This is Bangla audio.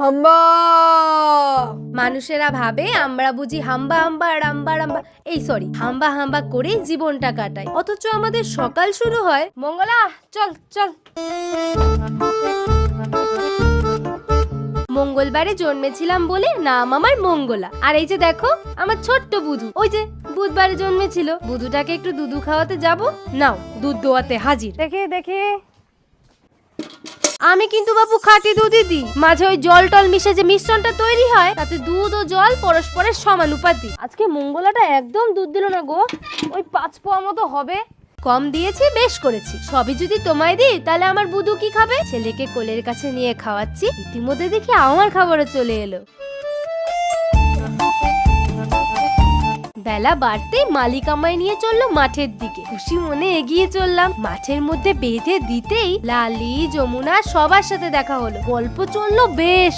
হাম্বা। মানুষেরা ভাবে আমরা বুঝি হাম্বা হাম্বা রাম্বা রাম্বা হাম্বা হাম্বা করে জীবনটা কাটাই, অথচ আমাদের সকাল শুরু হয় মঙ্গলা চল চল। মঙ্গলবারে জন্মেছিলাম বলে নাম আমার মঙ্গলা। আর এই যে দেখো আমার ছোট্ট বুধু, ওই যে বুধবারে জন্মেছিল। বুধুটাকে একটু দুধু খাওয়াতে যাব, নাও দুধ দোয়াতে হাজির। দেখে দেখে আমি কিন্তু বাবু খাঁটি দুধই দিই, মাঝে ওই জল টল মিশে যে মিশ্রণটা তৈরি হয় তাতে দুধ ও জল পরস্পরের সমানুপাতিক। আজকে মঙ্গলাটা একদম দুধ দিল না গো, ওই 5 পোয়া মতো হবে। কম দিয়েছি, বেশ করেছি। সবই যদি তোমায় দিই তাহলে আমার বুধু কি খাবে? ছেলেকে কোলের কাছে নিয়ে খাওয়াচ্ছি, ইতিমধ্যে দেখি আমার খাবারও চলে এলো। বেলা বাড়তেই মালিক আমায় নিয়ে চললো মাঠের দিকে। খুশি মনে এগিয়ে চললাম। মাঠের মধ্যে বেঁধে দিতেই লালি যমুনা সবার সাথে দেখা হলো। গল্প চললো বেশ